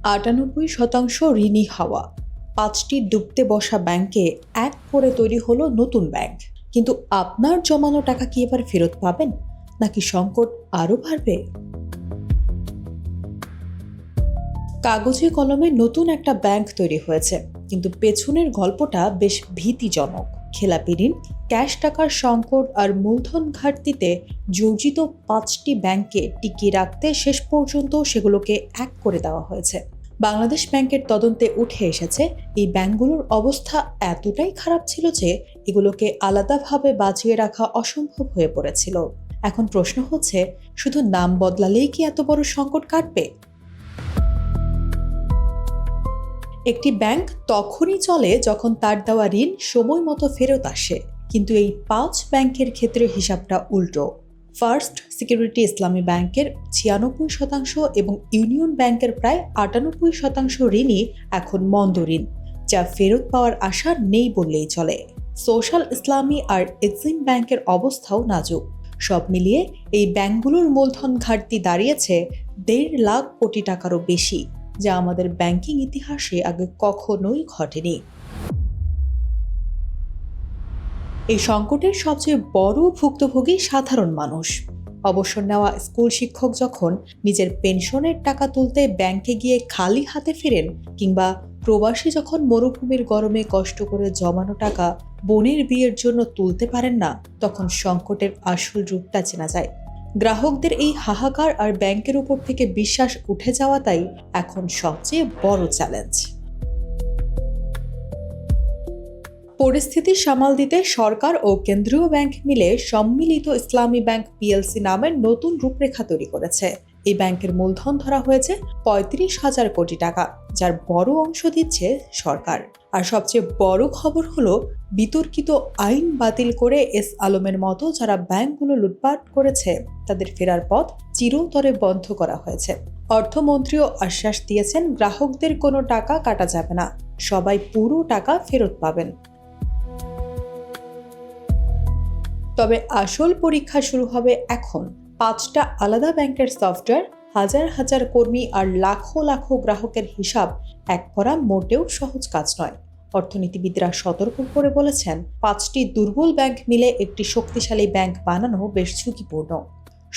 98% ঋণী হওয়া, 5টি ডুবতে বসা ব্যাংকে এক করে তৈরি হলো নতুন ব্যাংক। কিন্তু আপনার জমানো টাকা কি এবার ফেরত পাবেন, নাকি সংকট আরও বাড়বে? কাগজে কলমে নতুন একটা ব্যাংক তৈরি হয়েছে, কিন্তু পেছনের গল্পটা বেশ ভীতিজনক। খেলাপি ঋণ, ক্যাশ টাকার সংকট আর মূলধন ঘাটতিতে জর্জিত 5টি ব্যাংককে টিকিয়ে রাখতে শেষ পর্যন্ত সেগুলোকে এক করে দেওয়া হয়েছে। বাংলাদেশ ব্যাংকের তদন্তে উঠে এসেছে, এই ব্যাংকগুলোর অবস্থা এতটাই খারাপ ছিল যে এগুলোকে আলাদাভাবে বাঁচিয়ে রাখা অসম্ভব হয়ে পড়েছিল। এখন প্রশ্ন হচ্ছে, শুধু নাম বদলালেই কি এত বড় সংকট কাটবে? একটি ব্যাংক তখনই চলে যখন তার দেওয়া ঋণ সময় মতো ফেরত আসে, কিন্তু এই 5 ব্যাংকের ক্ষেত্রে হিসাবটা উল্টো। ফার্স্ট সিকিউরিটি ইসলামী ব্যাংকের 96% এবং ইউনিয়ন ব্যাংকের প্রায় 98% ঋণই এখন মন্দ ঋণ, যা ফেরত পাওয়ার আশা নেই বললেই চলে। সোশ্যাল ইসলামী আর এক্সিম ব্যাংকের অবস্থাও নাজুক। সব মিলিয়ে এই ব্যাংকগুলোর মূলধন ঘাটতি দাঁড়িয়েছে 1.5 লাখ কোটি টাকারও বেশি, যা আমাদের ব্যাংকিং ইতিহাসে আগে কখনোই ঘটেনি। এই সংকটের সবচেয়ে বড় ভুক্তভোগী সাধারণ মানুষ। অবসর নেওয়া স্কুল শিক্ষক যখন নিজের পেনশনের টাকা তুলতে ব্যাংকে গিয়ে খালি হাতে ফেরেন, কিংবা প্রবাসী যখন মরুভূমির গরমে কষ্ট করে জমানো টাকা বোনের বিয়ের জন্য তুলতে পারেন না, তখন সংকটের আসল রূপটা চেনা যায়। গ্রাহকদের এই হাহাকার আর ব্যাংকের উপর থেকে বিশ্বাস উঠে যাওয়াটাই এখন সবচেয়ে বড় চ্যালেঞ্জ। পরিস্থিতি সামাল দিতে সরকার ও কেন্দ্রীয় ব্যাংক মিলে সম্মিলিত ইসলামী ব্যাংক পিএলসি নামের নতুন রূপরেখা তৈরি করেছে। এই ব্যাংকের মূলধন ধরা হয়েছে 35,000 কোটি টাকা, যার বড় অংশ দিচ্ছে সরকার। আর সবচেয়ে বড় খবর হলো, বিতর্কিত আইন বাতিল করে এস আলমের মতো যারা ব্যাংকগুলো লুটপাট করেছে তাদের ফেরার পথ চিরতরে বন্ধ করা হয়েছে। অর্থমন্ত্রীও আশ্বাস দিয়েছেন, গ্রাহকদের কোনো টাকা কাটা যাবে না, সবাই পুরো টাকা ফেরত পাবেন। তবে আসল পরীক্ষা শুরু হবে এখন। 5টা আলাদা ব্যাংকের সফটওয়্যার, হাজার হাজার কর্মী আর লাখো লাখো গ্রাহকের হিসাব এক করা মোটেও সহজ কাজ নয়। অর্থনীতিবিদরা সতর্ক করে বলেছেন, 5টি দুর্বল ব্যাংক মিলে একটি শক্তিশালী ব্যাংক বানানো বেশ ঝুঁকিপূর্ণ।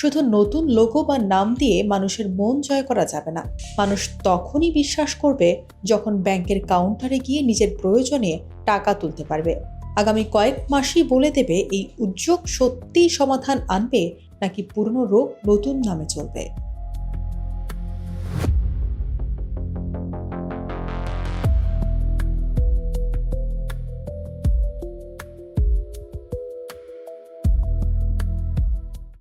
শুধু নতুন লোগো বা নাম দিয়ে মানুষের মন জয় করা যাবে না। মানুষ তখনই বিশ্বাস করবে যখন ব্যাংকের কাউন্টারে গিয়ে নিজের প্রয়োজনে টাকা তুলতে পারবে। আগামী কয়েক মাসই বলে দেবে এই উদ্যোগ সত্যিই সমাধান আনবে, নাকি পুরনো রোগ নতুন নামে চলবে।